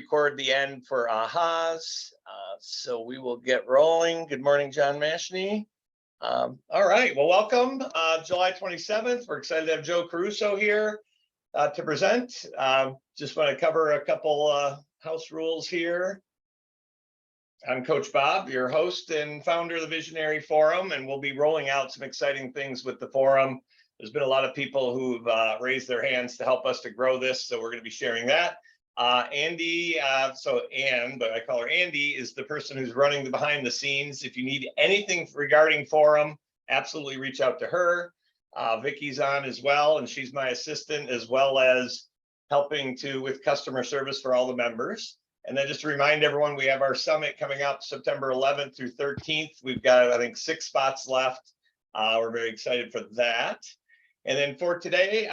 record the end for ahas. So we will get rolling. Good morning, John Mashney. All right, well, welcome. July 27th. We're excited to have Joe Caruso here to present. Just want to cover a couple house rules here. I'm Coach Bob, your host and founder of the Visionary Forum, and we'll be rolling out some exciting things with the forum. There's been a lot of people who've raised their hands to help us to grow this, so we're going to be sharing that. Andy, so Ann, but I call her Andy, is the person who's running the behind the scenes. If you need anything regarding forum, absolutely reach out to her. Vicky's on as well, and she's my assistant, as well as helping with customer service for all the members. And then just to remind everyone, we have our summit coming up September 11th through 13th. We've got, I think, 6 spots left. We're very excited for that. And then for today,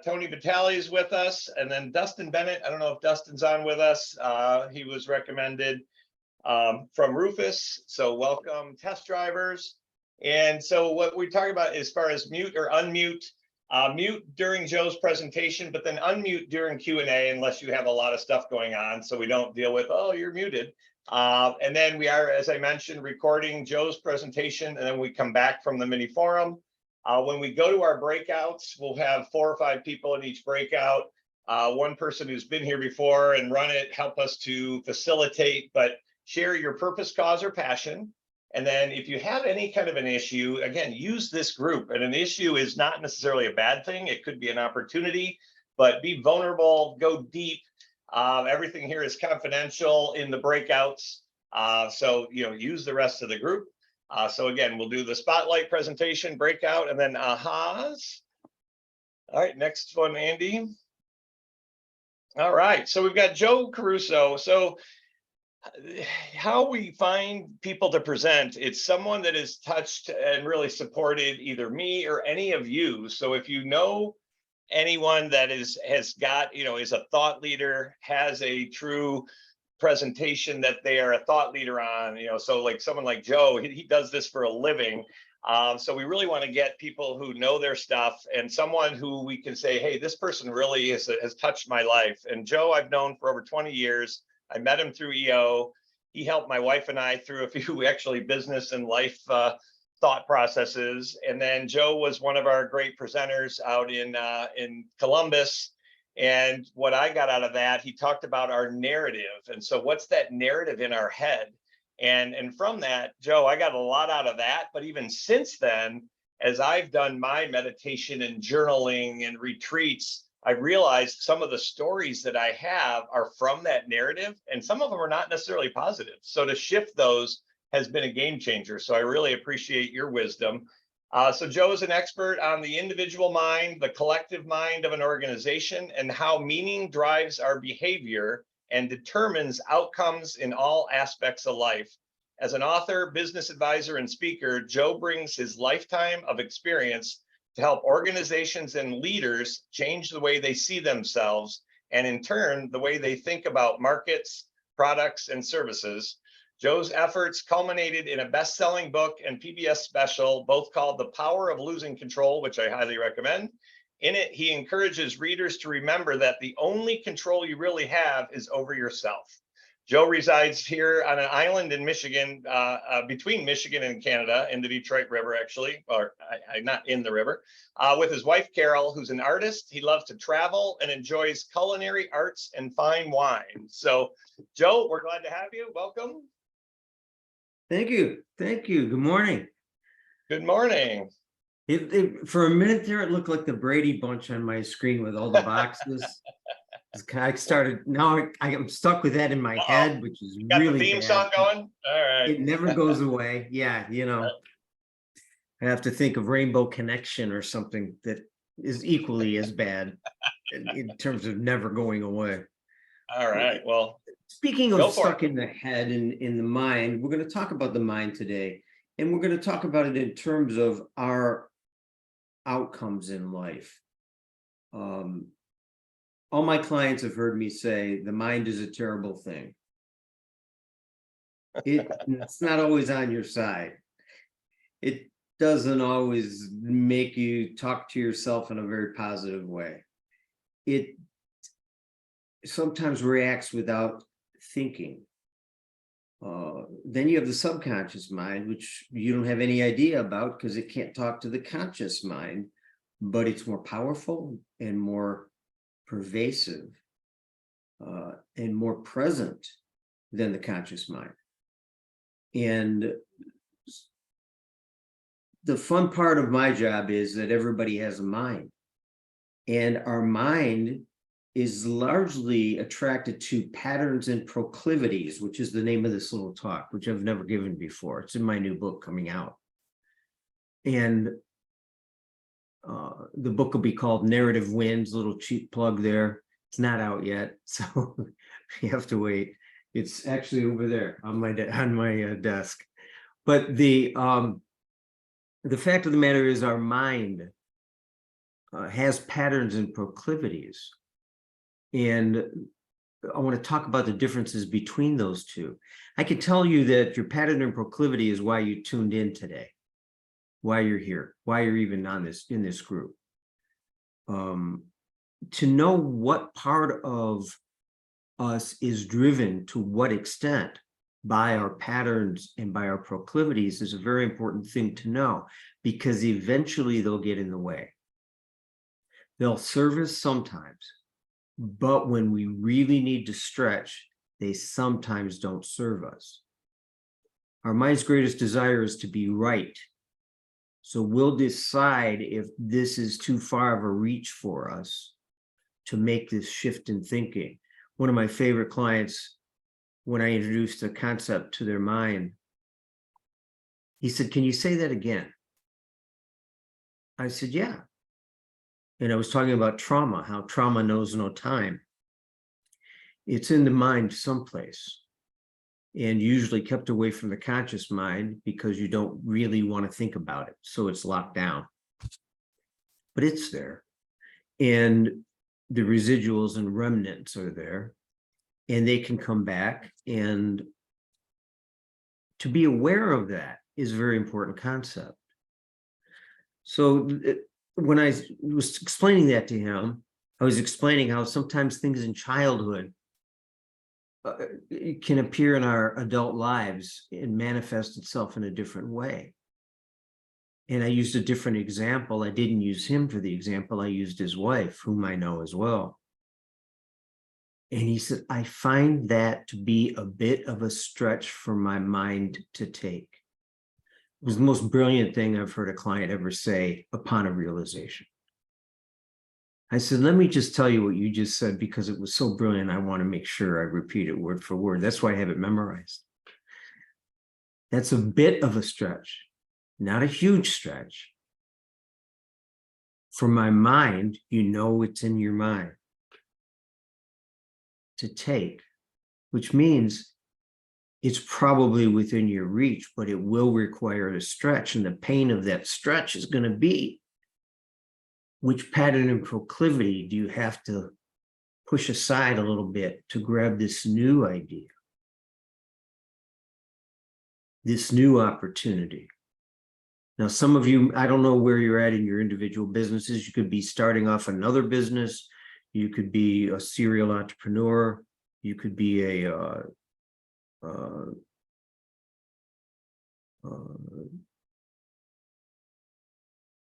Tony Vitale is with us, and then Dustin Bennett. I don't know if Dustin's on with us. He was recommended from Rufus. So welcome, test drivers. And so what we talk about as far as mute or unmute, mute during Joe's presentation, but then unmute during Q&A unless you have a lot of stuff going on, so we don't deal with, oh, you're muted. And then we are, as I mentioned, recording Joe's presentation, and then we come back from the mini forum. When we go to our breakouts, we'll have 4 or 5 people in each breakout. One person who's been here before and run it, help us to facilitate, but share your purpose, cause, or passion. And then if you have any kind of an issue, again, use this group. And an issue is not necessarily a bad thing. It could be an opportunity, but be vulnerable, go deep. Everything here is confidential in the breakouts. So, use the rest of the group. So again, we'll do the spotlight presentation, breakout, and then ahas. All right, next one, Andy. All right, so we've got Joe Caruso. So how we find people to present, it's someone that has touched and really supported either me or any of you. So if you know anyone that has got, is a thought leader, has a true presentation that they are a thought leader on, so like someone like Joe, he does this for a living. So we really want to get people who know their stuff and someone who we can say, hey, this person really has touched my life. And Joe, I've known for over 20 years. I met him through EO. He helped my wife and I through a few actually business and life thought processes. And then Joe was one of our great presenters out in Columbus. And what I got out of that, he talked about our narrative. And so what's that narrative in our head? And from that, Joe, I got a lot out of that. But even since then, as I've done my meditation and journaling and retreats, I realized some of the stories that I have are from that narrative, and some of them are not necessarily positive. So to shift those has been a game changer. So I really appreciate your wisdom. So Joe is an expert on the individual mind, the collective mind of an organization, and how meaning drives our behavior and determines outcomes in all aspects of life. As an author, business advisor, and speaker, Joe brings his lifetime of experience to help organizations and leaders change the way they see themselves, and in turn, the way they think about markets, products, and services. Joe's efforts culminated in a best-selling book and PBS special, both called The Power of Losing Control, which I highly recommend. In it, he encourages readers to remember that the only control you really have is over yourself. Joe resides here on an island in Michigan, between Michigan and Canada, in the Detroit River, actually, or not in the river, with his wife, Carol, who's an artist. He loves to travel and enjoys culinary arts and fine wine. So, Joe, we're glad to have you. Welcome. Thank you. Thank you. Good morning. Good morning. For a minute there, it looked like the Brady Bunch on my screen with all the boxes. I started, now I'm stuck with that in my head, which is got really the theme bad. song going? All right. It never goes away. Yeah, I have to think of Rainbow Connection or something that is equally as bad in terms of never going away. All right. Well, speaking of stuck in the head and in the mind, we're going to talk about the mind today. And we're going to talk about it in terms of our outcomes in life. All my clients have heard me say the mind is a terrible thing. It's not always on your side. It doesn't always make you talk to yourself in a very positive way. It sometimes reacts without thinking. Then you have the subconscious mind, which you don't have any idea about because it can't talk to the conscious mind, but it's more powerful and more pervasive and more present than the conscious mind. And the fun part of my job is that everybody has a mind, and our mind is largely attracted to patterns and proclivities, which is the name of this little talk, which I've never given before. It's in my new book coming out. And the book will be called Narrative Wins, little cheap plug there. It's not out yet, so you have to wait. It's actually over there on my desk. But the fact of the matter is our mind has patterns and proclivities. And I want to talk about the differences between those two. I can tell you that your pattern and proclivity is why you tuned in today, why you're here, why you're even in this group. To know what part of us is driven to what extent by our patterns and by our proclivities is a very important thing to know, because eventually they'll get in the way. They'll serve us sometimes, but when we really need to stretch, they sometimes don't serve us. Our mind's greatest desire is to be right. So we'll decide if this is too far of a reach for us to make this shift in thinking. One of my favorite clients, when I introduced the concept to their mind, he said, "Can you say that again?" I said, "Yeah." And I was talking about trauma, how trauma knows no time. It's in the mind someplace, and usually kept away from the conscious mind because you don't really want to think about it. So it's locked down, but it's there. And the residuals and remnants are there, and they can come back. And to be aware of that is a very important concept. So when I was explaining that to him, I was explaining how sometimes things in childhood can appear in our adult lives and manifest itself in a different way. And I used a different example. I didn't use him for the example. I used his wife, whom I know as well. And he said, "I find that to be a bit of a stretch for my mind to take." It was the most brilliant thing I've heard a client ever say upon a realization. I said, "Let me just tell you what you just said, because it was so brilliant. I want to make sure I repeat it word for word. That's why I have it memorized." That's a bit of a stretch, not a huge stretch. For my mind, it's in your mind to take, which means it's probably within your reach, but it will require a stretch. And the pain of that stretch is going to be, which pattern and proclivity do you have to push aside a little bit to grab this new idea, this new opportunity? Now, some of you, I don't know where you're at in your individual businesses. You could be starting off another business. You could be a serial entrepreneur. You could be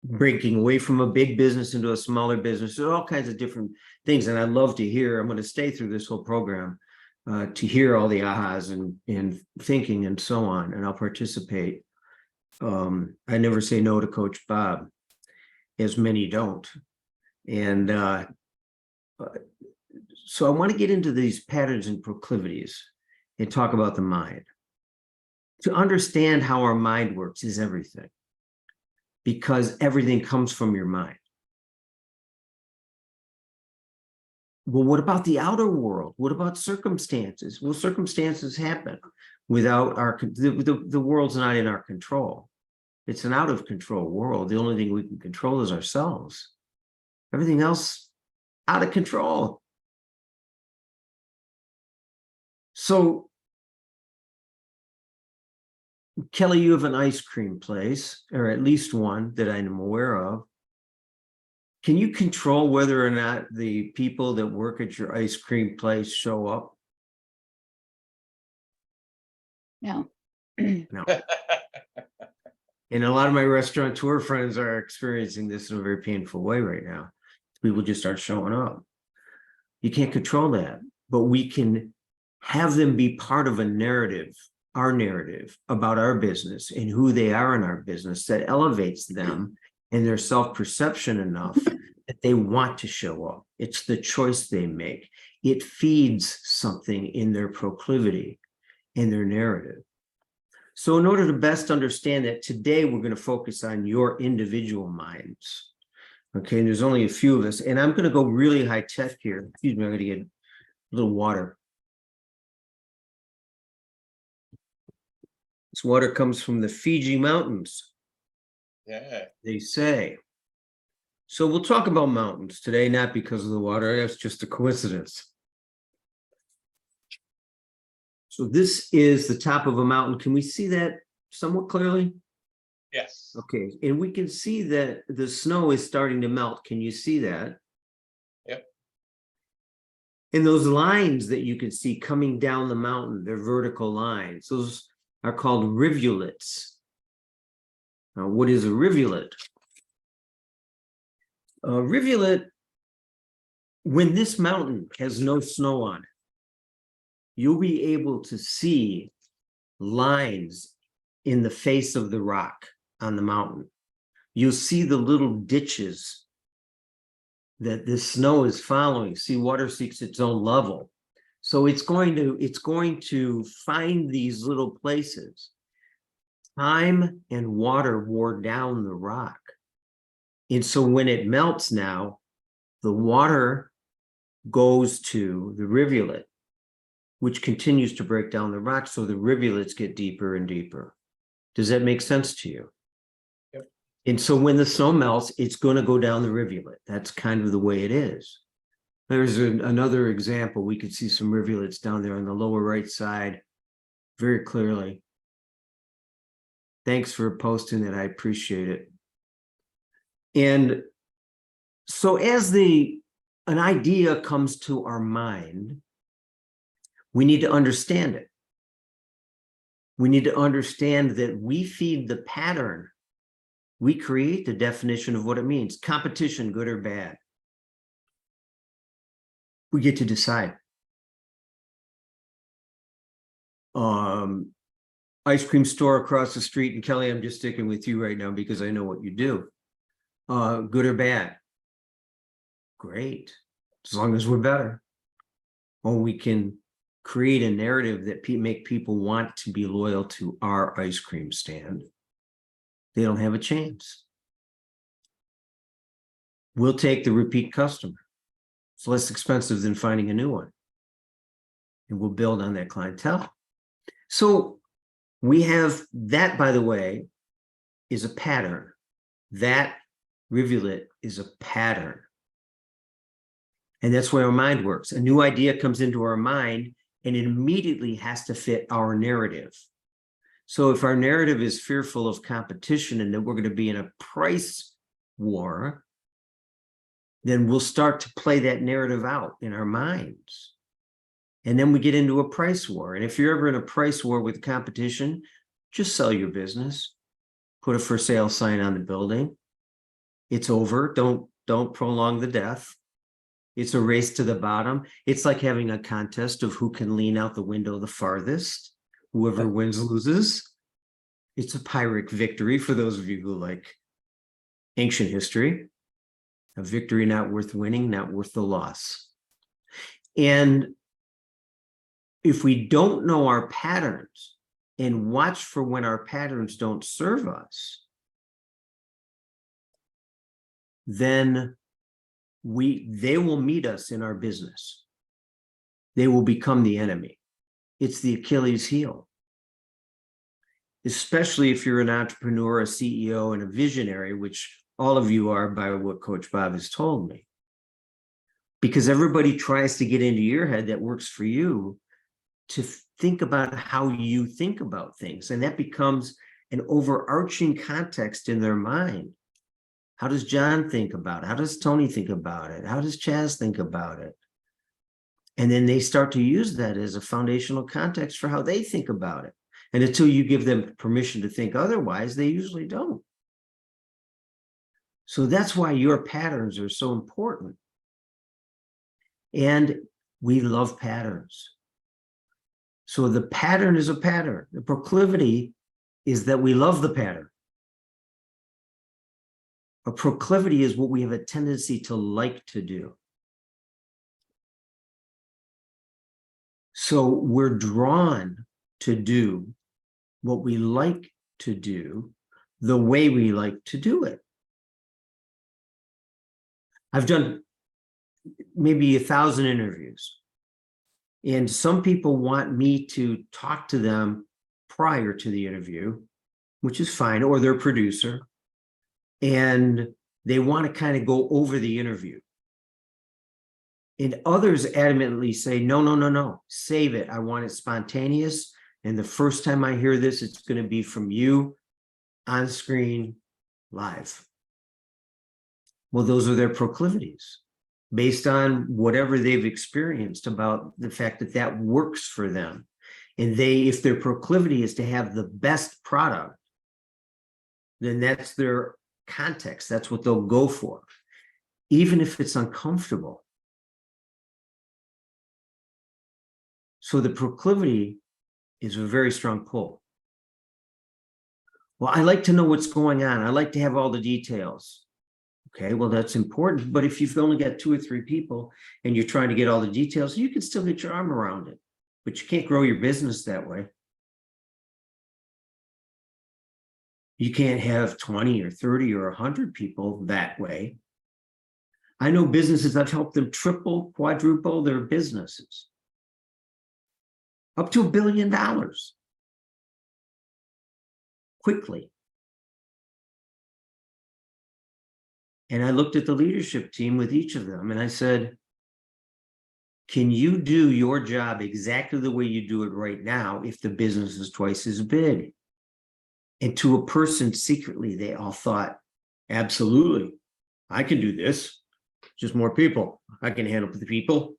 breaking away from a big business into a smaller business. There's all kinds of different things. And I'd love to hear, I'm going to stay through this whole program to hear all the ahas and thinking and so on. And I'll participate. I never say no to Coach Bob, as many don't. And so I want to get into these patterns and proclivities and talk about the mind. To understand how our mind works is everything, because everything comes from your mind. Well, what about the outer world? What about circumstances? Well, circumstances happen without the world's not in our control. It's an out of control world. The only thing we can control is ourselves. Everything else out of control. So, Kelly, you have an ice cream place, or at least one that I'm aware of. Can you control whether or not the people that work at your ice cream place show up? No. No. And a lot of my restaurateur friends are experiencing this in a very painful way right now. People just aren't showing up. You can't control that, but we can have them be part of a narrative, our narrative about our business and who they are in our business that elevates them and their self-perception enough that they want to show up. It's the choice they make. It feeds something in their proclivity, in their narrative. So in order to best understand that, today we're going to focus on your individual minds. Okay, and there's only a few of us, and I'm going to go really high tech here. Excuse me, I'm going to get a little water. This water comes from the Fiji Mountains, Yeah. they say. So we'll talk about mountains today, not because of the water. That's just a coincidence. So this is the top of a mountain. Can we see that somewhat clearly? Yes. Okay, and we can see that the snow is starting to melt. Can you see that? Yep. And those lines that you can see coming down the mountain, they're vertical lines. Those are called rivulets. Now, what is a rivulet? A rivulet, when this mountain has no snow on it, you'll be able to see lines in the face of the rock on the mountain. You'll see the little ditches that this snow is following. See, water seeks its own level. So it's going to find these little places. Time and water wore down the rock. And so when it melts now, the water goes to the rivulet, which continues to break down the rock. So the rivulets get deeper and deeper. Does that make sense to you? Yep. And so when the snow melts, it's going to go down the rivulet. That's kind of the way it is. There's another example. We could see some rivulets down there on the lower right side very clearly. Thanks for posting that. I appreciate it. And so as an idea comes to our mind, we need to understand it. We need to understand that we feed the pattern. We create the definition of what it means. Competition, good or bad. We get to decide. Ice cream store across the street, and Kelly, I'm just sticking with you right now because I know what you do. Good or bad? Great, as long as we're better. Or we can create a narrative that make people want to be loyal to our ice cream stand. They don't have a chance. We'll take the repeat customer. It's less expensive than finding a new one. And we'll build on that clientele. So we have that, by the way, is a pattern. That rivulet is a pattern. And that's where our mind works. A new idea comes into our mind and it immediately has to fit our narrative. So if our narrative is fearful of competition and that we're going to be in a price war, then we'll start to play that narrative out in our minds. And then we get into a price war. And if you're ever in a price war with competition, just sell your business. Put a for sale sign on the building. It's over. Don't prolong the death. It's a race to the bottom. It's like having a contest of who can lean out the window the farthest. Whoever wins loses. It's a Pyrrhic victory for those of you who like ancient history. A victory not worth winning, not worth the loss. And if we don't know our patterns and watch for when our patterns don't serve us, then they will meet us in our business. They will become the enemy. It's the Achilles heel. Especially if you're an entrepreneur, a CEO, and a visionary, which all of you are by what Coach Bob has told me. Because everybody tries to get into your head that works for you to think about how you think about things. And that becomes an overarching context in their mind. How does John think about it? How does Tony think about it? How does Chaz think about it? And then they start to use that as a foundational context for how they think about it. And until you give them permission to think otherwise, they usually don't. So that's why your patterns are so important. And we love patterns. So the pattern is a pattern. The proclivity is that we love the pattern. A proclivity is what we have a tendency to like to do. So we're drawn to do what we like to do the way we like to do it. I've done maybe 1,000 interviews, and some people want me to talk to them prior to the interview, which is fine, or their producer, and they want to kind of go over the interview. And others adamantly say, no, no, no, no, save it. I want it spontaneous. And the first time I hear this, it's going to be from you on screen live. Well, those are their proclivities based on whatever they've experienced about the fact that that works for them. And if their proclivity is to have the best product, then that's their context. That's what they'll go for, even if it's uncomfortable. So the proclivity is a very strong pull. Well, I like to know what's going on. I like to have all the details. Okay, well, that's important. But if you've only got 2 or 3 people and you're trying to get all the details, you can still get your arm around it, but you can't grow your business that way. You can't have 20 or 30 or 100 people that way. I know businesses, I've helped them triple, quadruple their businesses. Up to $1 billion quickly. And I looked at the leadership team with each of them and I said, can you do your job exactly the way you do it right now if the business is twice as big? And to a person secretly, they all thought, absolutely, I can do this. Just more people. I can handle the people.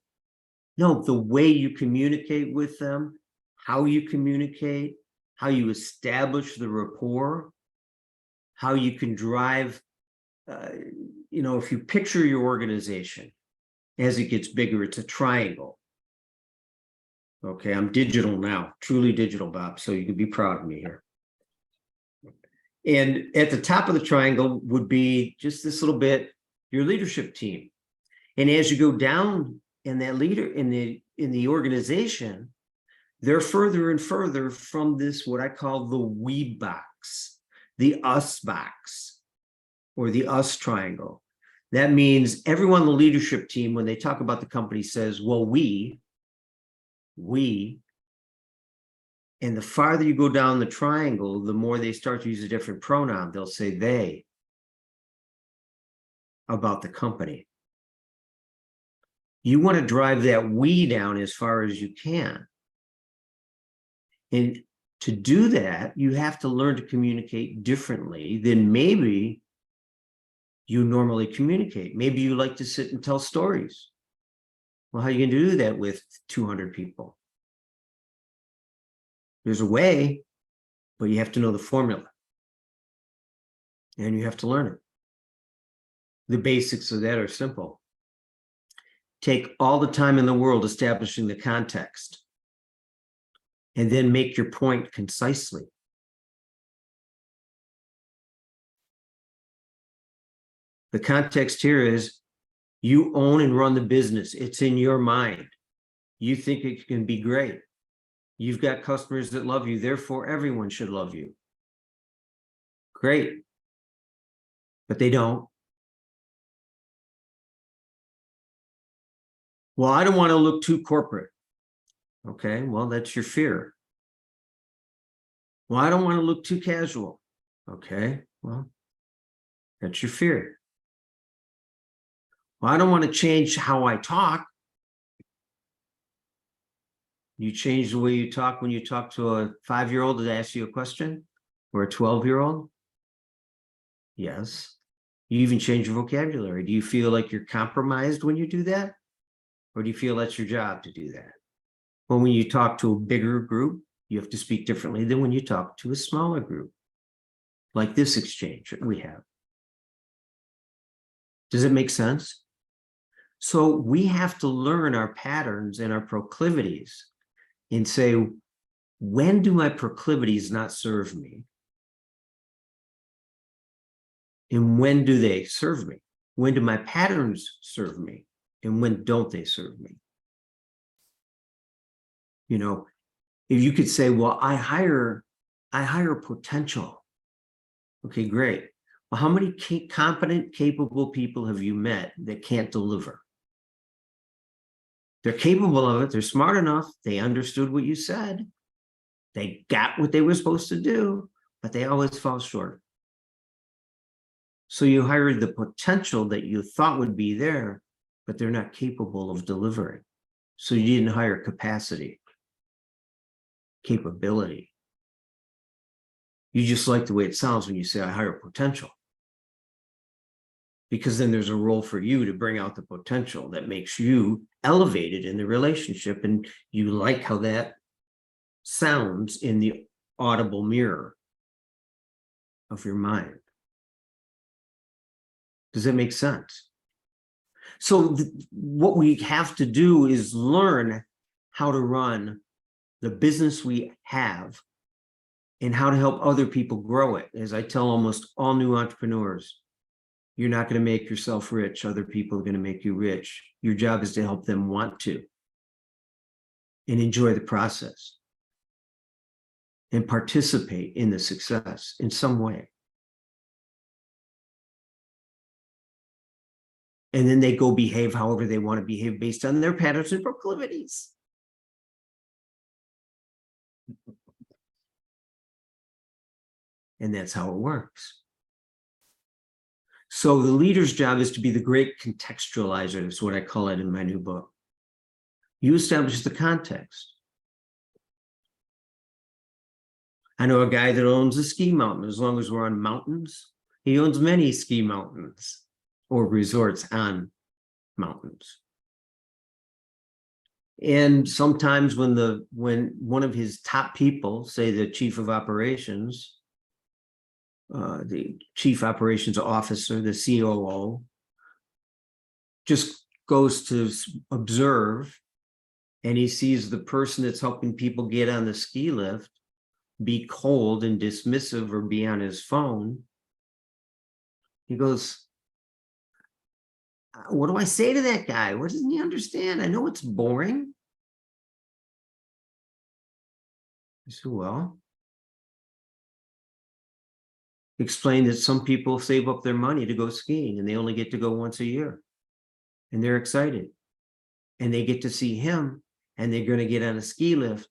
No, the way you communicate with them, how you communicate, how you establish the rapport, how you can drive, if you picture your organization as it gets bigger, it's a triangle. Okay, I'm digital now, truly digital, Bob, so you can be proud of me here. And at the top of the triangle would be just this little bit, your leadership team. And as you go down in that leader in the organization, they're further and further from this, what I call the we box, the us box, or the us triangle. That means everyone on the leadership team, when they talk about the company, says, well, we, and the farther you go down the triangle, the more they start to use a different pronoun. They'll say they about the company. You want to drive that we down as far as you can. And to do that, you have to learn to communicate differently than maybe you normally communicate. Maybe you like to sit and tell stories. Well, how are you going to do that with 200 people? There's a way, but you have to know the formula. And you have to learn it. The basics of that are simple. Take all the time in the world establishing the context, and then make your point concisely. The context here is you own and run the business. It's in your mind. You think it can be great. You've got customers that love you, therefore everyone should love you. Great. But they don't. Well, I don't want to look too corporate. Okay, well, that's your fear. Well, I don't want to look too casual. Okay, well, that's your fear. Well, I don't want to change how I talk. You change the way you talk when you talk to a 5-year-old that asks you a question, or a 12-year-old? Yes. You even change your vocabulary. Do you feel like you're compromised when you do that? Or do you feel that's your job to do that? Well, when you talk to a bigger group, you have to speak differently than when you talk to a smaller group, like this exchange that we have. Does it make sense? So we have to learn our patterns and our proclivities and say, when do my proclivities not serve me? And when do they serve me? When do my patterns serve me? And when don't they serve me? You know, if you could say, well, I hire potential. Okay, great. Well, how many competent, capable people have you met that can't deliver? They're capable of it. They're smart enough. They understood what you said. They got what they were supposed to do, but they always fall short. So you hired the potential that you thought would be there, but they're not capable of delivering. So you didn't hire capacity, capability. You just like the way it sounds when you say, I hire potential. Because then there's a role for you to bring out the potential that makes you elevated in the relationship. And you like how that sounds in the audible mirror of your mind. Does that make sense? So what we have to do is learn how to run the business we have and how to help other people grow it. As I tell almost all new entrepreneurs, you're not going to make yourself rich. Other people are going to make you rich. Your job is to help them want to and enjoy the process and participate in the success in some way. And then they go behave however they want to behave based on their patterns and proclivities. And that's how it works. So the leader's job is to be the great contextualizer. That's what I call it in my new book. You establish the context. I know a guy that owns a ski mountain. As long as we're on mountains, he owns many ski mountains or resorts on mountains. And sometimes when one of his top people, say the chief of operations, the chief operations officer, the COO, just goes to observe, and he sees the person that's helping people get on the ski lift be cold and dismissive or be on his phone. He goes, what do I say to that guy? What doesn't he understand? I know it's boring. I said, well, explain that some people save up their money to go skiing and they only get to go once a year. And they're excited. And they get to see him and they're going to get on a ski lift.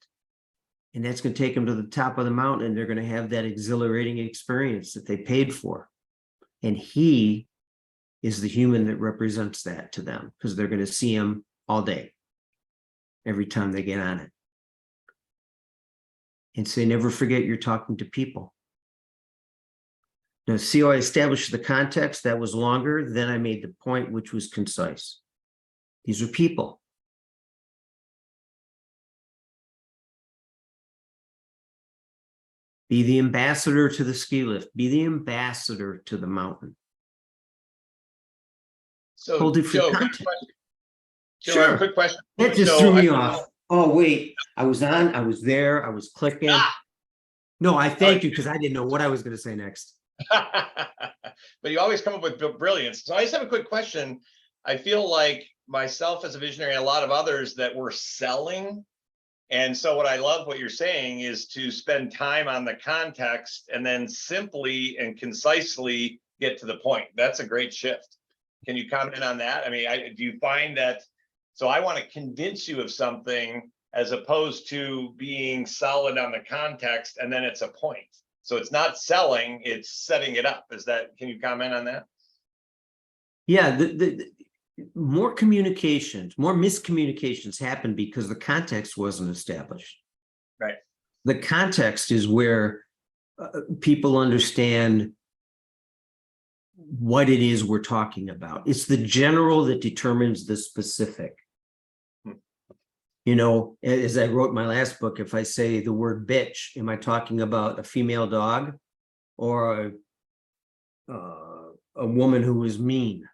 And that's going to take them to the top of the mountain. And they're going to have that exhilarating experience that they paid for. And he is the human that represents that to them because they're going to see him all day, every time they get on it. And say, never forget you're talking to people. Now, see how I established the context? That was longer. Then I made the point, which was concise. These are people. Be the ambassador to the ski lift. Be the ambassador to the mountain. So, Hold it for Joe, context. Joe, Sure. I have a quick question. That just So threw me off. Oh, wait. I was there, I was clicking. No, I thank you because I didn't know what I was going to say next. But you always come up with brilliance. So I just have a quick question. I feel like myself as a visionary and a lot of others that we're selling. And so what I love what you're saying is to spend time on the context and then simply and concisely get to the point. That's a great shift. Can you comment on that? I mean, do you find that, so I want to convince you of something as opposed to being solid on the context and then it's a point. So it's not selling, it's setting it up. Can you comment on that? Yeah, the more communications, more miscommunications happen because the context wasn't established. Right. The context is where people understand what it is we're talking about. It's the general that determines the specific. You know, as I wrote in my last book, if I say the word bitch, am I talking about a female dog or a woman who is mean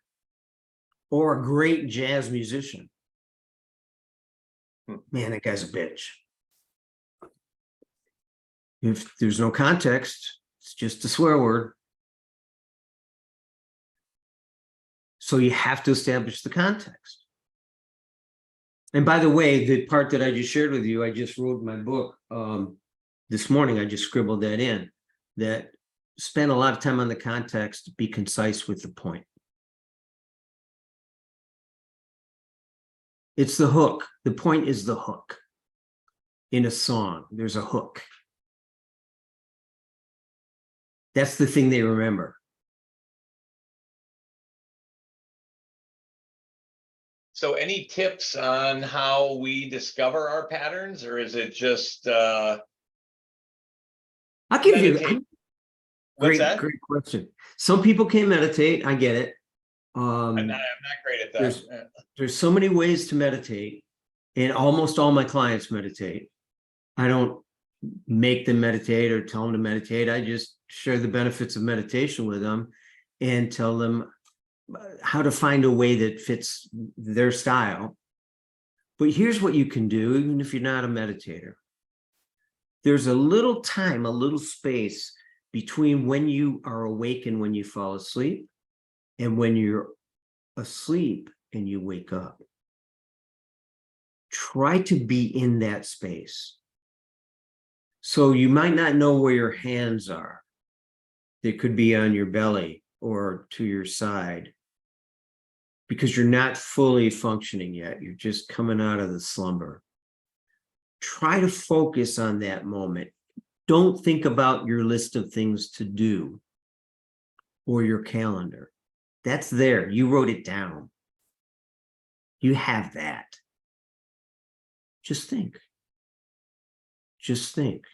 or a great jazz musician? Man, that guy's a bitch. If there's no context, it's just a swear word. So you have to establish the context. And by the way, the part that I just shared with you, I just wrote in my book this morning. I just scribbled that in, that spend a lot of time on the context, be concise with the point. It's the hook. The point is the hook. In a song, there's a hook. That's the thing they remember. So any tips on how we discover our patterns, or is it just I'll give meditate? you What's that? great question. Some people can meditate. I get it. I'm not great at that. There's so many ways to meditate, and almost all my clients meditate. I don't make them meditate or tell them to meditate. I just share the benefits of meditation with them and tell them how to find a way that fits their style. But here's what you can do, even if you're not a meditator. There's a little time, a little space between when you are awake and when you fall asleep, and when you're asleep and you wake up. Try to be in that space. So you might not know where your hands are. They could be on your belly or to your side, because you're not fully functioning yet. You're just coming out of the slumber. Try to focus on that moment. Don't think about your list of things to do or your calendar. That's there. You wrote it down. You have that. Just think. Just think.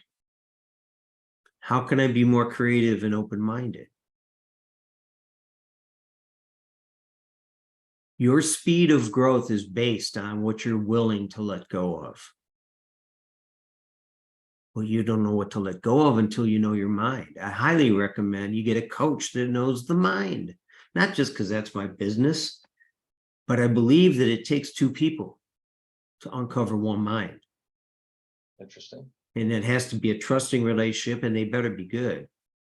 How can I be more creative and open-minded? Your speed of growth is based on what you're willing to let go of. Well, you don't know what to let go of until you know your mind. I highly recommend you get a coach that knows the mind, not just because that's my business, but I believe that it takes two people to uncover one mind. Interesting. And it has to be a trusting relationship, and they better be good.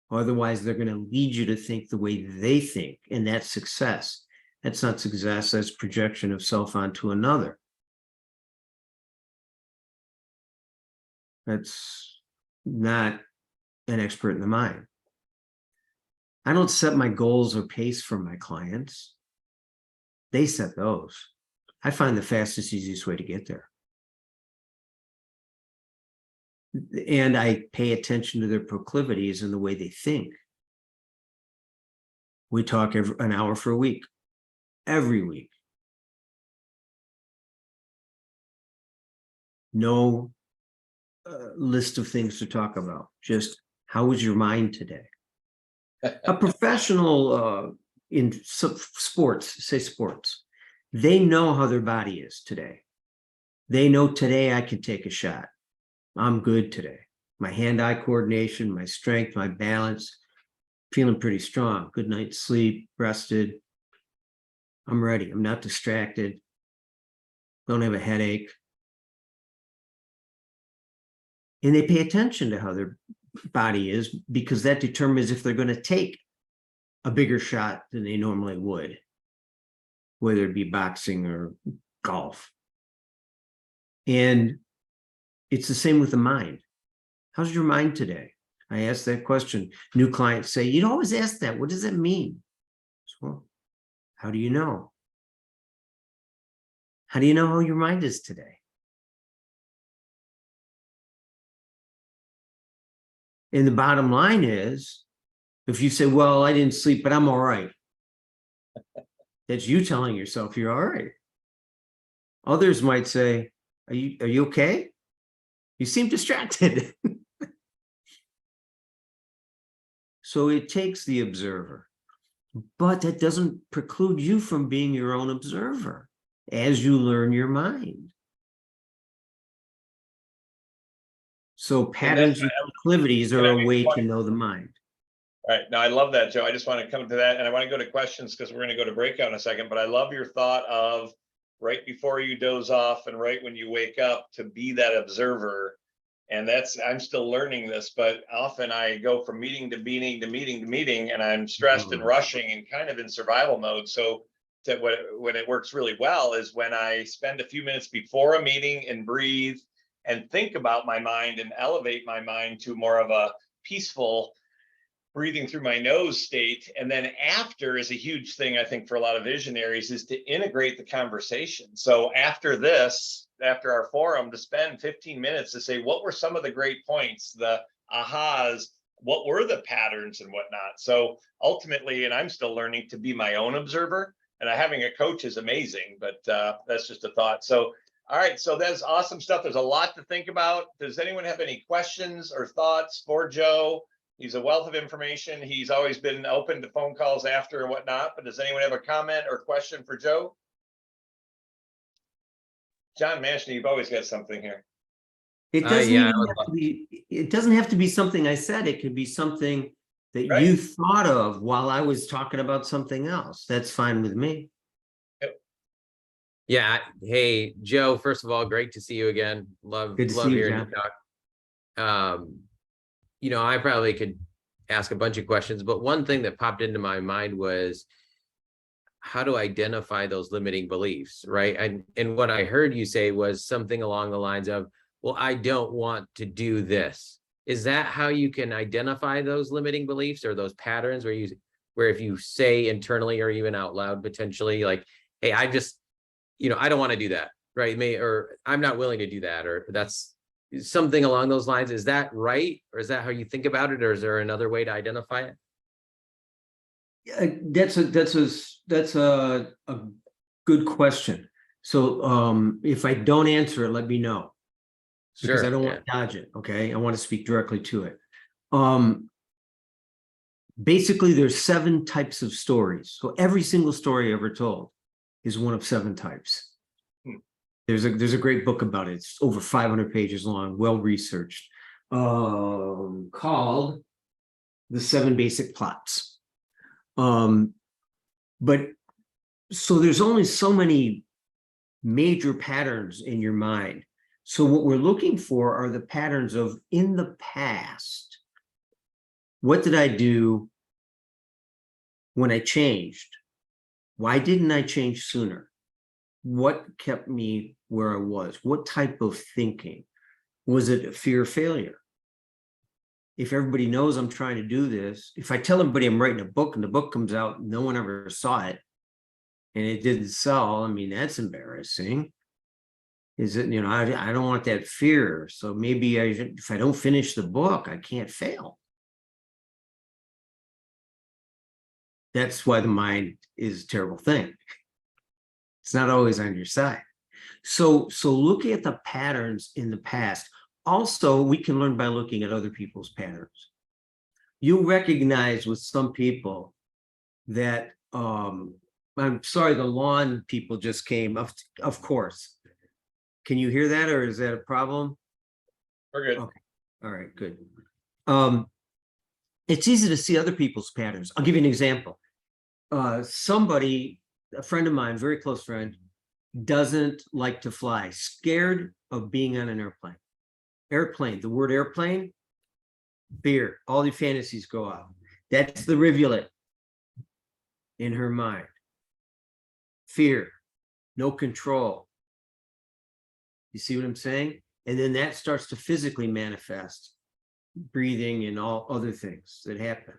Otherwise, they're going to lead you to think the way they think, and that's success. That's not success, that's projection of self onto another. That's not an expert in the mind. I don't set my goals or pace for my clients. They set those. I find the fastest, easiest way to get there. And I pay attention to their proclivities and the way they think. We talk an hour for a week, every week. No list of things to talk about. Just how was your mind today? A professional in sports, say sports, they know how their body is today. They know today I can take a shot. I'm good today. My hand-eye coordination, my strength, my balance, feeling pretty strong. Good night's sleep, rested. I'm ready. I'm not distracted. Don't have a headache. And they pay attention to how their body is, because that determines if they're going to take a bigger shot than they normally would, whether it be boxing or golf. And it's the same with the mind. How's your mind today? I ask that question. New clients say, you always ask that. What does that mean? So, how do you know? How do you know how your mind is today? And the bottom line is, if you say, well, I didn't sleep, but I'm all right. That's you telling yourself you're all right. Others might say, are you okay? You seem distracted. So it takes the observer. but that doesn't preclude you from being your own observer as you learn your mind. So patterns and proclivities are a way to know the mind. All right. Now, I love that, Joe. I just want to come to that, and I want to go to questions because we're going to go to breakout in a second. But I love your thought of right before you doze off and right when you wake up to be that observer. And I'm still learning this, but often I go from meeting to meeting to meeting to meeting, and I'm stressed and rushing and kind of in survival mode. So when it works really well is when I spend a few minutes before a meeting and breathe and think about my mind and elevate my mind to more of a peaceful breathing through my nose state. And then after is a huge thing, I think, for a lot of visionaries, is to integrate the conversation. So after this, after our forum, to spend 15 minutes to say, what were some of the great points, the ahas, what were the patterns and whatnot. So ultimately, and I'm still learning to be my own observer, and having a coach is amazing, but that's just a thought. So, all right, so that's awesome stuff. There's a lot to think about. Does anyone have any questions or thoughts for Joe? He's a wealth of information. He's always been open to phone calls after and whatnot, but does anyone have a comment or question for Joe? John Mashney, you've always got something here. It doesn't even have to be, it doesn't have to be something I said. It could be something that you thought of while I was talking about something else. That's fine with me. Yeah. Hey, Joe, first of all, great to see you again. Love hearing you talk. You know, I probably could ask a bunch of questions, but one thing that popped into my mind was how to identify those limiting beliefs, right? And what I heard you say was something along the lines of, well, I don't want to do this. Is that how you can identify those limiting beliefs or those patterns where if you say internally or even out loud, potentially like, hey, I just, you know, I don't want to do that, right? Or I'm not willing to do that, or that's something along those lines. Is that right? Or is that how you think about it? Or is there another way to identify it? That's a good question. So if I don't answer it, let me know. Because Sure, I don't want to dodge it. Okay. I want to speak directly to it. Basically, there's 7 types of stories. So every single story ever told is one of 7 types. There's a great book about it. It's over 500 pages long, well researched, called The 7 Basic Plots. But so there's only so many major patterns in your mind. So what we're looking for are the patterns of in the past. What did I do when I changed? Why didn't I change sooner? What kept me where I was? What type of thinking? Was it a fear of failure? If everybody knows I'm trying to do this, if I tell everybody I'm writing a book and the book comes out, and no one ever saw it and it didn't sell, I mean, that's embarrassing. Is it, you know, I don't want that fear. So maybe if I don't finish the book, I can't fail. That's why the mind is a terrible thing. It's not always on your side. So look at the patterns in the past. Also, we can learn by looking at other people's patterns. You'll recognize with some people that, I'm sorry, the lawn people just came, of course. Can you hear that, or is that a problem? We're good. Okay. All right, good. It's easy to see other people's patterns. I'll give you an example. Somebody, a friend of mine, very close friend, doesn't like to fly, scared of being on an airplane. Airplane, the word airplane, fear, all the fantasies go out. That's the rivulet in her mind. Fear, no control. You see what I'm saying? And then that starts to physically manifest, breathing and all other things that happen.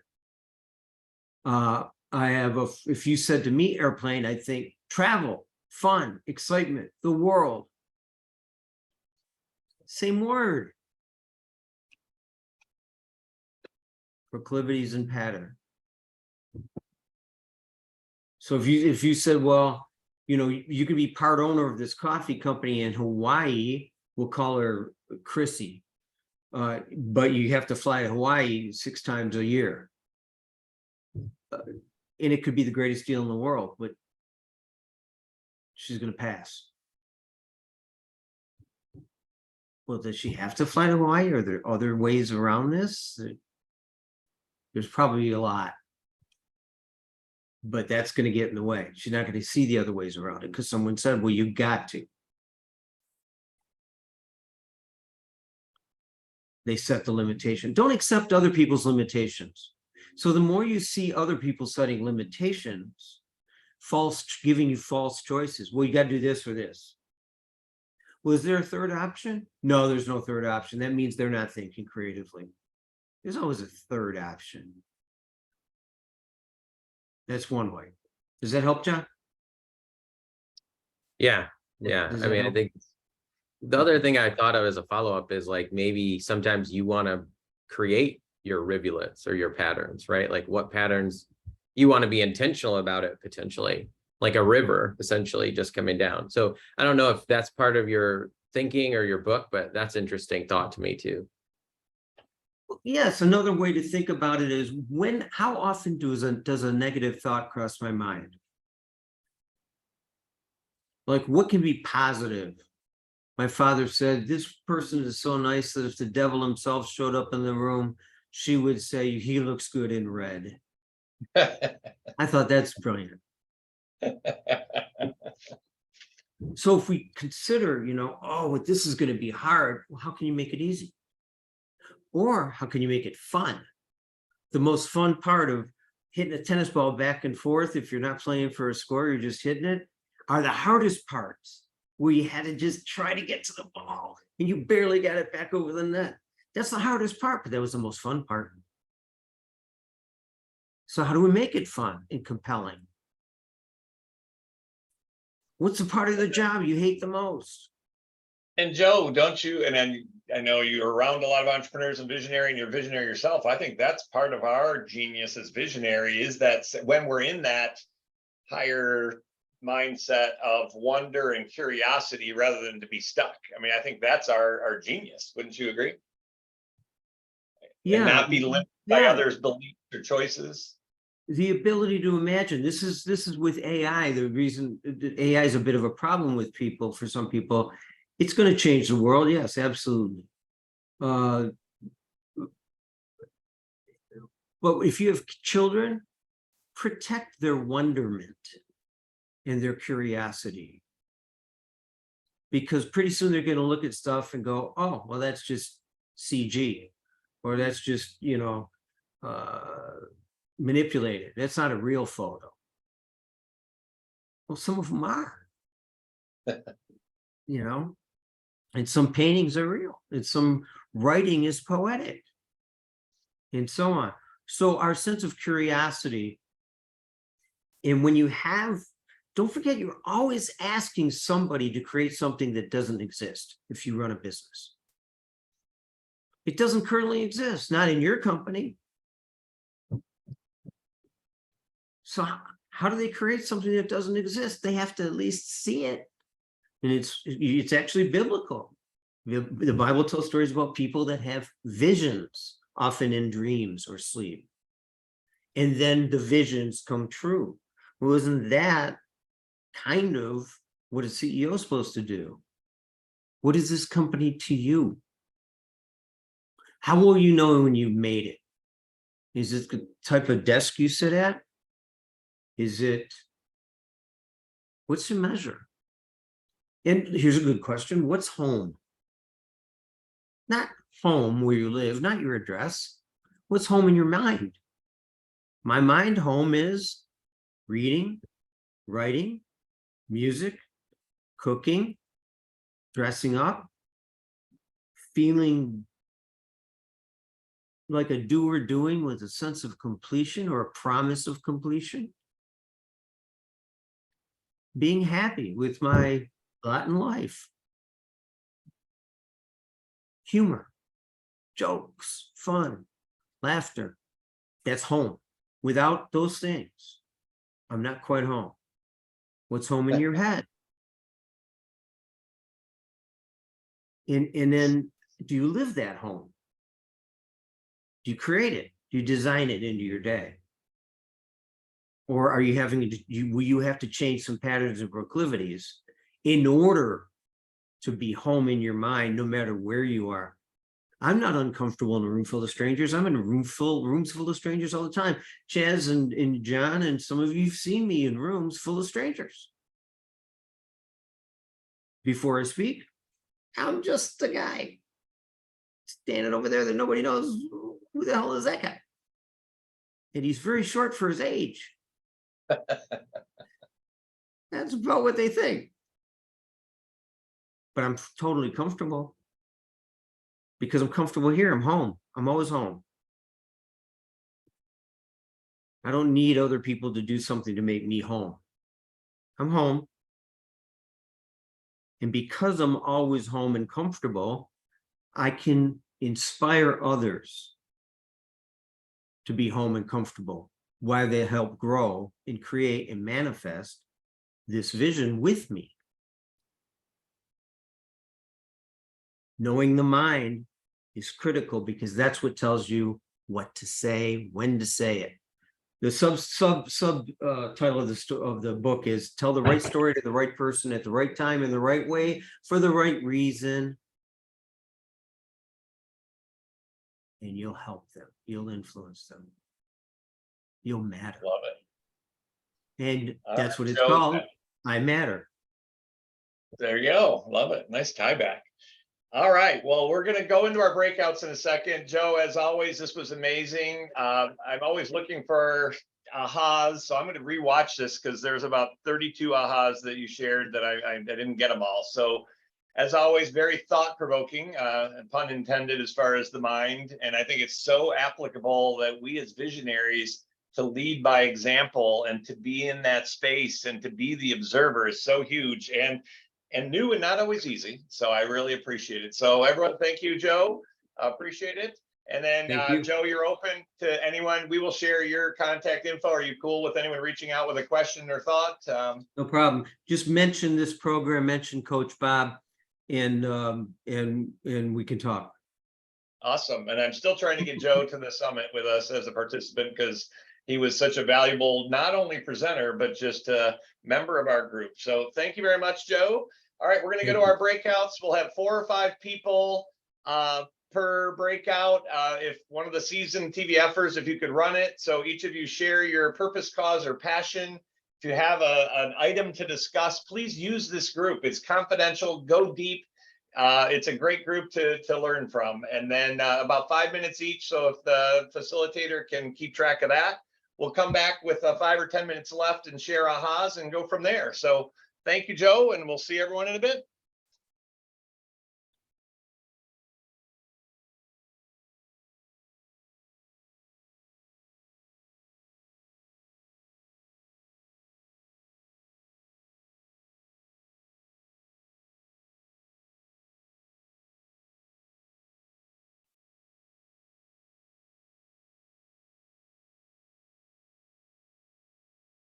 If you said to me airplane, I think travel, fun, excitement, the world. Same word. Proclivities and pattern. So if you said, well, you know, you could be part owner of this coffee company in Hawaii, we'll call her Chrissy, but you have to fly to Hawaii 6 times a year. and it could be the greatest deal in the world, but she's going to pass. Well, does she have to fly to Hawaii? Are there other ways around this? There's probably a lot, but that's going to get in the way. She's not going to see the other ways around it because someone said, well, you got to. They set the limitation. Don't accept other people's limitations. So the more you see other people setting limitations, giving you false choices. Well, you got to do this or this. Was there a third option? No, there's no third option. That means they're not thinking creatively. There's always a third option. That's one way. Does that help, John? Yeah. I mean, I think the other thing I thought of as a follow-up is like, maybe sometimes you want to create your rivulets or your patterns, right? Like what patterns you want to be intentional about it, potentially, like a river essentially just coming down. So I don't know if that's part of your thinking or your book, but that's interesting thought to me too. Yes, another way to think about it is how often does a negative thought cross my mind? Like what can be positive? My father said, this person is so nice that if the devil himself showed up in the room, she would say, he looks good in red. I thought that's brilliant. So if we consider, oh, this is going to be hard, well, how can you make it easy? Or how can you make it fun? The most fun part of hitting a tennis ball back and forth, if you're not playing for a score, you're just hitting it, are the hardest parts where you had to just try to get to the ball and you barely got it back over the net. That's the hardest part, but that was the most fun part. So how do we make it fun and compelling? What's the part of the job you hate the most? And Joe, don't you, and then I know you're around a lot of entrepreneurs and visionary, and you're visionary yourself. I think that's part of our genius as visionary, is that when we're in that higher mindset of wonder and curiosity rather than to be stuck. I mean, I think that's our genius. Wouldn't you agree? Yeah. And not be limited by others' beliefs or choices. The ability to imagine. This is with AI. The reason that AI is a bit of a problem with people, for some people, it's going to change the world. Yes, absolutely. But if you have children, protect their wonderment and their curiosity, because pretty soon they're going to look at stuff and go, oh, well, that's just CG, or that's just, manipulated. That's not a real photo. Well, some of them are, and some paintings are real, and some writing is poetic, and so on. So our sense of curiosity, and when you don't forget, you're always asking somebody to create something that doesn't exist if you run a business. It doesn't currently exist, not in your company. So how do they create something that doesn't exist? They have to at least see it. And it's actually biblical. The Bible tells stories about people that have visions, often in dreams or sleep. And then the visions come true. Well, isn't that kind of what a CEO is supposed to do? What is this company to you? How will you know when you've made it? Is it the type of desk you sit at? What's your measure? And here's a good question. What's home? Not home where you live, not your address. What's home in your mind? My mind, home is reading, writing, music, cooking, dressing up, feeling like a doer doing with a sense of completion or a promise of completion. Being happy with my lot in life. Humor, jokes, fun, laughter. That's home. Without those things, I'm not quite home. What's home in your head? And then, do you live that home? Do you create it? Do you design it into your day? Or are you having will you have to change some patterns and proclivities in order to be home in your mind, no matter where you are? I'm not uncomfortable in a room full of strangers. I'm in rooms full of strangers all the time. Chaz and John and some of you've seen me in rooms full of strangers. Before I speak, I'm just a guy standing over there that nobody knows who the hell is that guy. And he's very short for his age. That's about what they think. But I'm totally comfortable because I'm comfortable here. I'm home. I'm always home. I don't need other people to do something to make me home. I'm home. And because I'm always home and comfortable, I can inspire others to be home and comfortable while they help grow and create and manifest this vision with me. Knowing the mind is critical because that's what tells you what to say, when to say it. The title of the book is "Tell the Right Story to the Right Person at the Right Time in the Right Way for the Right Reason." And you'll help them. You'll influence them. You'll matter. Love it. And All that's right, what it's Joe, called. I matter. There you go. Love it. Nice tie back. All right. Well, we're going to go into our breakouts in a second. Joe, as always, this was amazing. I'm always looking for ahas. So I'm going to rewatch this because there's about 32 ahas that you shared that I didn't get them all. So as always, very thought-provoking, pun intended, as far as the mind. And I think it's so applicable that we as visionaries to lead by example and to be in that space and to be the observer is so huge and new and not always easy. So I really appreciate it. So everyone, thank you, Joe. Appreciate it. And then Joe, you're open to anyone. We will share your contact info. Are you cool with anyone reaching out with a question or thought? No problem. Just mention this program, mention Coach Bob, and we can talk. Awesome. And I'm still trying to get Joe to the summit with us as a participant because he was such a valuable, not only presenter, but just a member of our group. So thank you very much, Joe. All right, we're going to go to our breakouts. We'll have 4 or 5 people per breakout. If one of the seasoned TVFers, if you could run it. So each of you share your purpose, cause, or passion. If you have an item to discuss, please use this group. It's confidential. Go deep. It's a great group to learn from. And then about 5 minutes each. So if the facilitator can keep track of that, we'll come back with 5 or 10 minutes left and share ahas and go from there. So thank you, Joe, and we'll see everyone in a bit.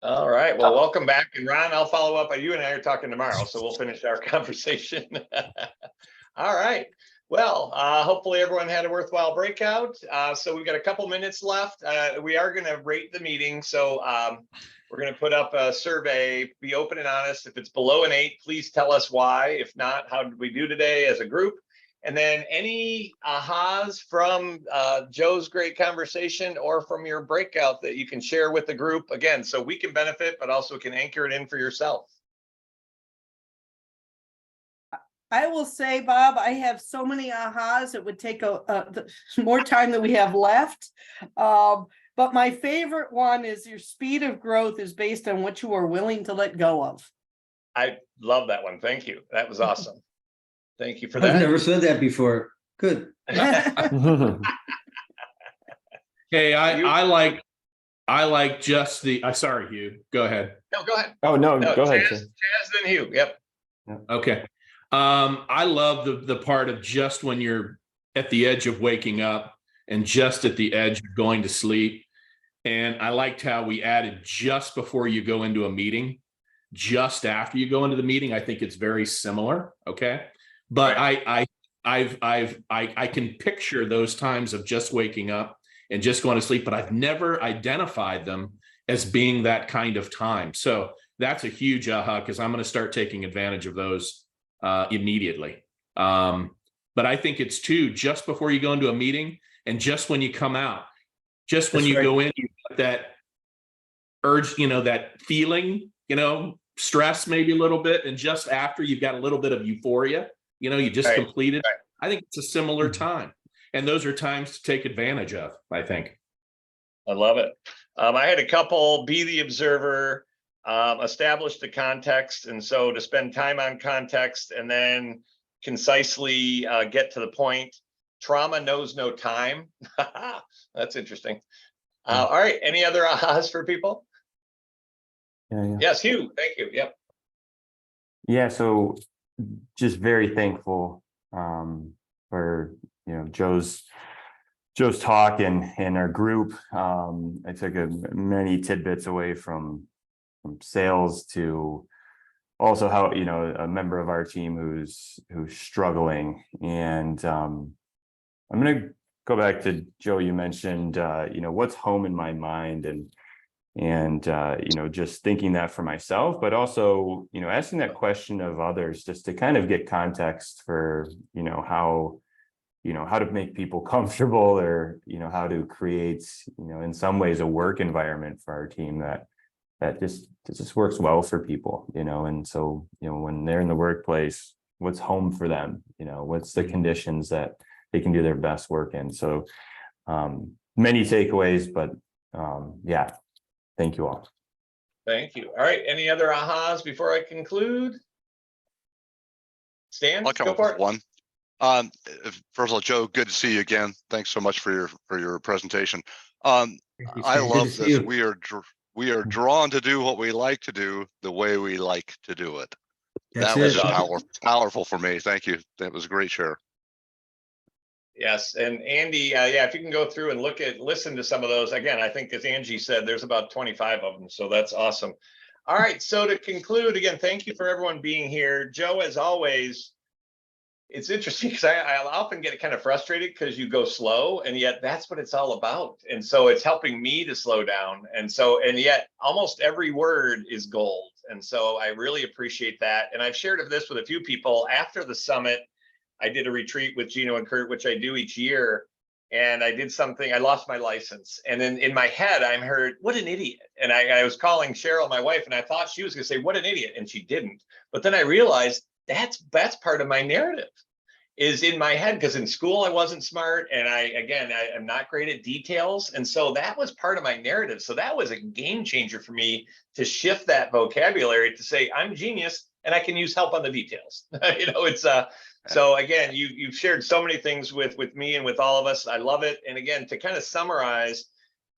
All right. Well, welcome back. And Ron, I'll follow up. You and I are talking tomorrow, so we'll finish our conversation. All right. Well, hopefully everyone had a worthwhile breakout. So we've got a couple minutes left. We are going to rate the meeting. So we're going to put up a survey, be open and honest. If it's below an 8, please tell us why. If not, how did we do today as a group? And then any ahas from Joe's great conversation or from your breakout that you can share with the group, again, so we can benefit, but also can anchor it in for yourself. I will say, Bob, I have so many ahas, it would take more time than we have left. But my favorite one is your speed of growth is based on what you are willing to let go of. I love that one. Thank you. That was awesome. Thank you for that. I've never said that before. Good. Hey, I like just the. Sorry, Hugh. Go ahead. No, go ahead. Oh no, go ahead. Chaz, then Hugh. Yep. Okay. I love the part of just when you're at the edge of waking up and just at the edge of going to sleep. And I liked how we added just before you go into a meeting, just after you go into the meeting. I think it's very similar. Okay. But right. I can picture those times of just waking up and just going to sleep, but I've never identified them as being that kind of time. So that's a huge aha, because I'm going to start taking advantage of those immediately. But I think it's too, just before you go into a meeting and just when you come out, just when you go in, you get that urge, that feeling, stress maybe a little bit. And just after, you've got a little bit of euphoria, you just completed. I think it's a similar time. And those are times to take advantage of, I think. I love it. I had a couple: be the observer, establish the context. And so to spend time on context and then concisely get to the point. Trauma knows no time. That's interesting. All right. Any other ahas for people? Yeah. Yes, Hugh. Thank you. Yep. Yeah. So just very thankful for Joe's talk and our group. I took many tidbits away from sales to also how a member of our team who's struggling. And I'm going to go back to Joe. You mentioned what's home in my mind, and just thinking that for myself, but also asking that question of others, just to kind of get context for how to make people comfortable, or how to create in some ways a work environment for our team that just works well for people, and so when they're in the workplace, what's home for them, what's the conditions that they can do their best work in. So many takeaways, but yeah, thank you all. Thank you. All right, any other ahas before I conclude? Stan, I'll come up with one. First of all, Joe, good to see you again. Thanks so much for your presentation. I love this. We are drawn to do what we like to do the way we like to do it. That was powerful for me. Thank you. That was a great share. Yes, and Andy, yeah, if you can go through and listen to some of those again. I think, as Angie said, there's about 25 of them, so that's awesome. All right, so to conclude, again, thank you for everyone being here. Joe, as always, it's interesting because I often get kind of frustrated because you go slow, and yet that's what it's all about. And so it's helping me to slow down. And yet almost every word is gold. And so I really appreciate that. And I've shared this with a few people. After the summit, I did a retreat with Gino and Kurt, which I do each year. And I did something, I lost my license. And then in my head, I heard, what an idiot. And I was calling Cheryl, my wife, and I thought she was going to say, what an idiot. And she didn't. But then I realized that's part of my narrative, is in my head, because in school I wasn't smart, and I am not great at details, and so that was part of my narrative. So that was a game changer for me to shift that vocabulary to say I'm genius and I can use help on the details. It's so again, you've shared so many things with me and with all of us. I love it. And again, to kind of summarize,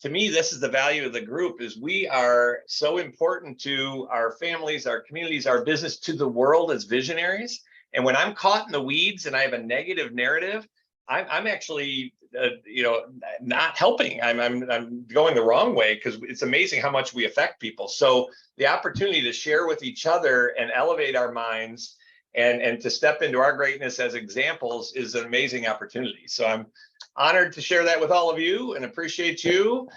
to me, this is the value of the group, is we are so important to our families, our communities, our business, to the world as visionaries. And when I'm caught in the weeds and I have a negative narrative, I'm actually, not helping. I'm going the wrong way, because it's amazing how much we affect people. So the opportunity to share with each other and elevate our minds and to step into our greatness as examples is an amazing opportunity. So I'm honored to share that with all of you and appreciate you.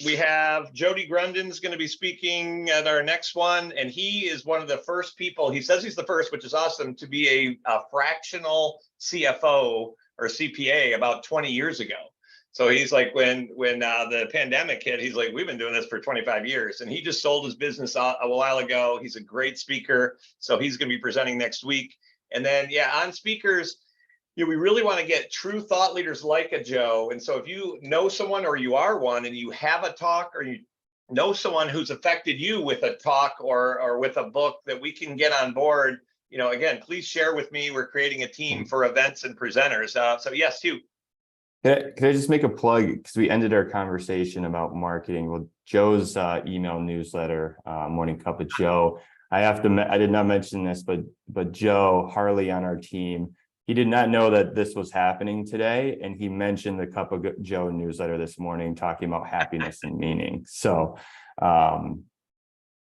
We have Jody Grundon's going to be speaking at our next one, and he is one of the first people, he says he's the first, which is awesome, to be a fractional CFO or CPA about 20 years ago. So he's like, when the pandemic hit, he's like, we've been doing this for 25 years. And he just sold his business a while ago. He's a great speaker. So he's going to be presenting next week. And then, on speakers, we really want to get true thought leaders like a Joe. And so if you know someone, or you are one, and you have a talk, or you know someone who's affected you with a talk or with a book that we can get on board, again, please share with me. We're creating a team for events and presenters. So yes, Hugh. Could I just make a plug, because we ended our conversation about marketing? Well, Joe's email newsletter, Morning Cup of Joe. I did not mention this, but Joe Harley on our team, he did not know that this was happening today, and he mentioned the Cup of Joe newsletter this morning, talking about happiness and meaning. So,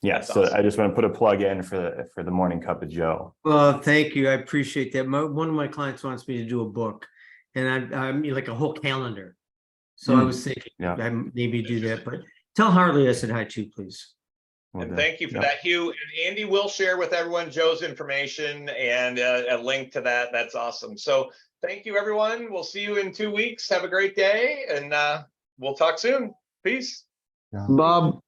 That's so awesome. I just want to put a plug in for the Morning Cup of Joe. Well, thank you. I appreciate that. One of my clients wants me to do a book, and I'm like a whole calendar. So I was thinking I maybe do that, but Tell Harley I said hi too, please. And thank you for that, Hugh. And Andy will share with everyone Joe's information and a link to that. That's awesome. So thank you, everyone. We'll see you in 2 weeks. Have a great day, and we'll talk soon. Peace. Bob,